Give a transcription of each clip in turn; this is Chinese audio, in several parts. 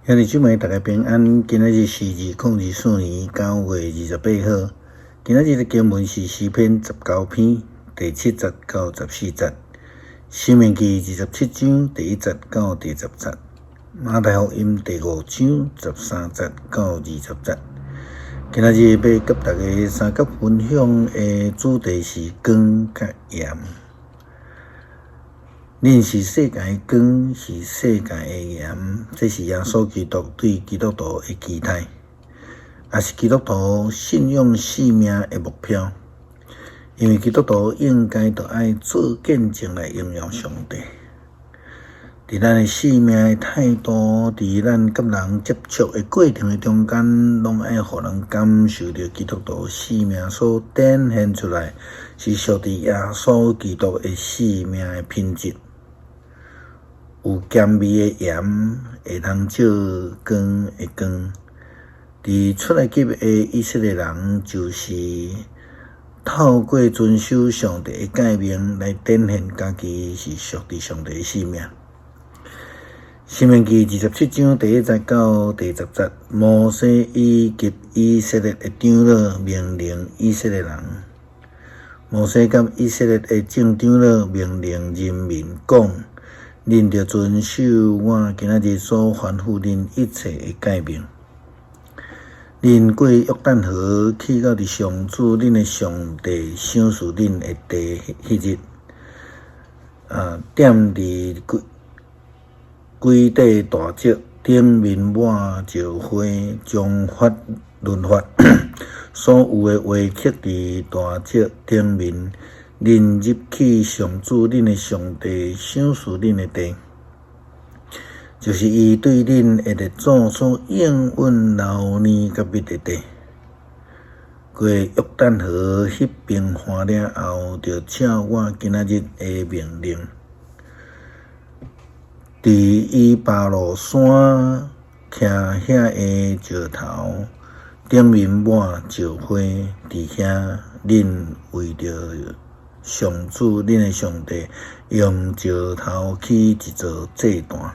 兄弟姊妹，大家平安。今仔日是2024年9月28号。今仔日的经文是诗篇19篇第7节到14节，申命记27章第1节到第10节，马太福音第5章13节到20节。今仔日要甲大家三角分享的主题是光甲盐。恁是世界的光，是世界的盐，这是耶稣基督对基督徒的期待，也是基督徒信仰生命的目标。因为基督徒应该就爱做见证来荣耀上帝。伫咱的生命的态度，伫咱甲人接触的过程的中间，拢爱互人感受到基督徒生命所展现出来，是属于耶稣基督的生命的品质。有咸味的盐会通照光的光。伫出埃及的以色列人，就是透过遵守上帝的诫命来展现家己是属于上帝的生命。申命记27章第1节到第10节，摩西以色列的长老命令以色列人。摩西甲以色列的众长老命令人民讲：恁着遵守我今仔日所吩咐恁一切的诫命。恁过约旦河去到伫上主恁的上帝赏赐恁的地迄日，点伫规地大石顶面抹石花，将法律法所有的话刻伫大石顶面。恁入去上主恁的上帝赏赐恁的地，就是伊对恁的列祖所应允流年甲蜜的地。过约旦河迄边看了后，就照我今仔日的命令，伫伊巴路山徛遐的石头顶面抹石花，伫遐恁为着上主恁的上帝用石头起一座祭坛，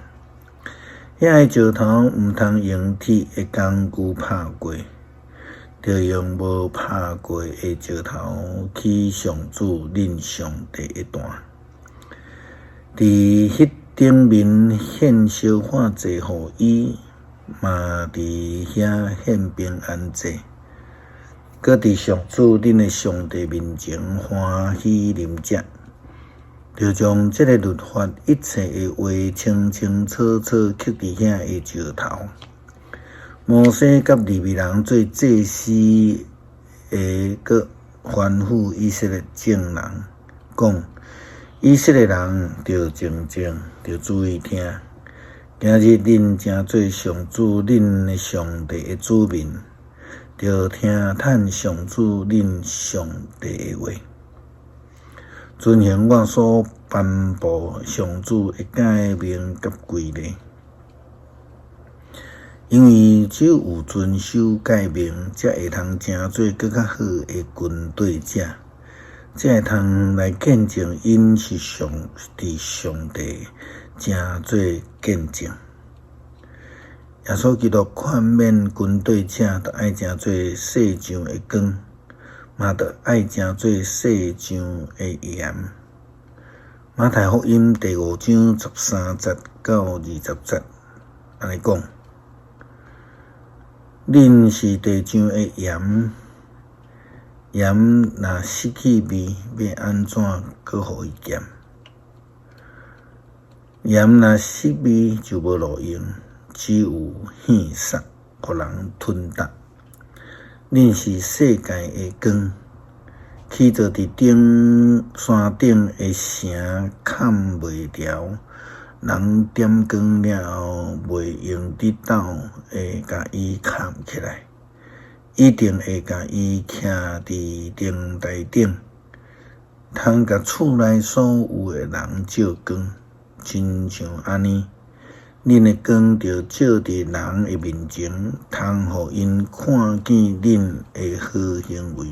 遐个石头毋通用铁的工具拍过，着用无拍过的石头起上主恁上帝的坛。伫迄顶面献烧化祭互伊，嘛伫遐献平安祭。搁伫上主恁的上帝面前欢喜啉食，就将这个律法一切的话清清楚楚刻伫遐的石头。摩西甲利未人做祭司的，搁吩咐以色列众人讲：以色列人着静静，着注意听。今日恁正做上主恁的上帝的子民，着听趁上主恁上帝的话，遵行我所颁布上主的诫命甲规例。因为只有遵守诫命，才会通成做更较好的军队者，才会通来见证因是上帝正做见证。耶稣基督劝勉军队者，着爱正做世上的光，嘛着爱正做世上的盐。马太福音第5章13节到20节，安尼讲：恁是地上的盐，盐若失去味，要安怎搁互伊咸？盐若失味，就无路用。只有现杀，互人吞达。恁是世界的光，起坐伫山顶的城砍袂牢，人点光了后，袂用得到会甲伊砍起来，一定会甲伊徛伫灯台顶，通甲厝内所有的人照光，亲像安尼。恁的光着照伫人的面前，通互因看见恁的好行为，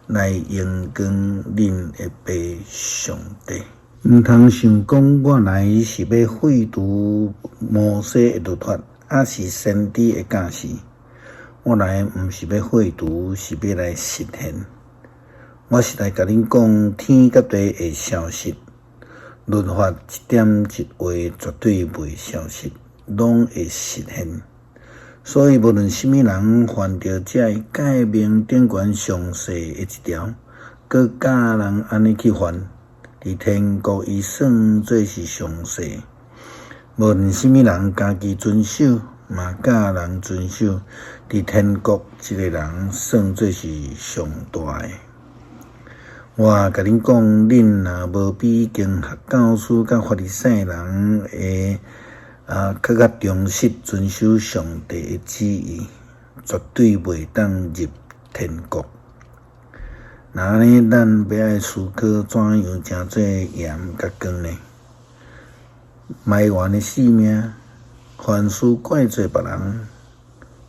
来荣光恁的爸上帝。毋通想讲我来是要废除摩西的律法，是先知的教示。我来毋是要废除，是要来实现。我是来甲恁讲天甲地会消失，律法一点一画绝对袂消失，拢会实现。所以无论什么人犯着这诫命顶悬上细的一条，佮教人安尼去犯，伫天国伊算做是上细。无论什么人家己遵守，嘛教人遵守，伫天国一个人算做是上大的。我甲恁讲，恁若无比经学教师甲法利赛人会较忠实遵守上帝的旨意，绝对袂当入天国。那安尼，咱要爱思考怎样诚做盐甲光呢？埋怨的性命，凡事怪罪别人，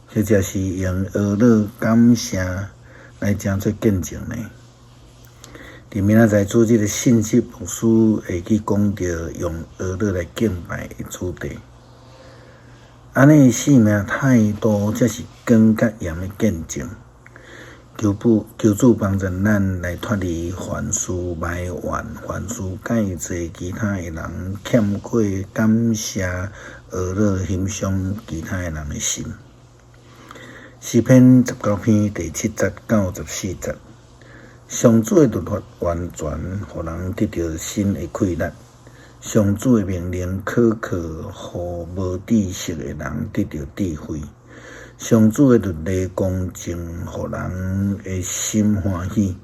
或者是用恶乐感谢来诚做见证呢？伫明仔载做这个信息，牧师会去讲到用恶乐来敬拜的主题。安尼性命态度，才是光甲盐的见证。求主帮助咱来脱离凡事埋怨，凡事怪罪其他的人，欠缺感谢、恶乐欣赏其他的人的心。诗篇19篇第7节到14节，上主的律法完全，互人得到新的快乐。上主的命令可靠，互无知识的人得到智慧。上主的律例公正，互人的心欢喜。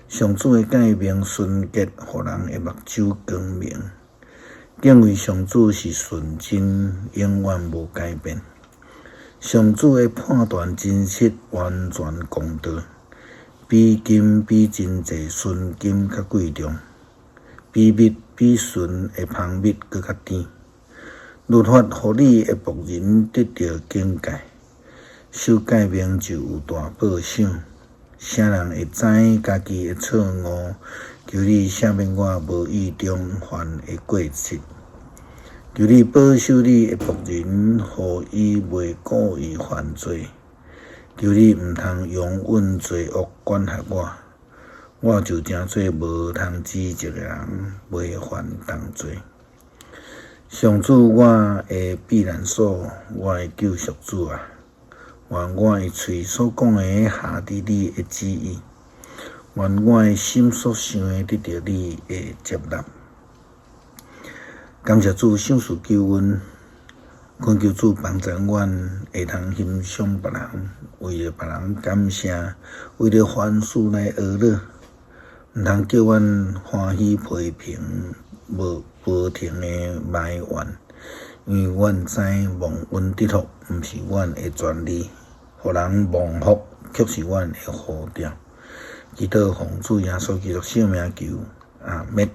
上主的诫命纯洁，互人的目睭光明。敬畏上主是纯真，永远无改变。上主的判断真实，完全公道，比金比真济，纯金较贵重，比蜜比纯的芳蜜搁较甜。律法互你的仆人得到警戒。守诫命就有大报赏，啥人会知家己的错误？求你赦免我无意中犯的过失，求你保守你的仆人，互伊袂故意犯罪。求你毋通用阮罪恶管辖我，我就诚做无通指责的人，袂犯同罪。上主，我的避难所，我的救赎主啊！愿我的嘴所讲的下伫你的旨意，愿我的心所想的得到你的接纳。感谢主赏赐救恩，恳求主帮助阮会通欣赏别人，为了别人感谢，为了凡事来学乐，毋通叫阮欢喜批评，无停的埋怨。因为阮知蒙恩得福，毋是阮的专利，互人蒙福却是阮的呼召。祈祷奉主耶稣基督圣名求，阿们。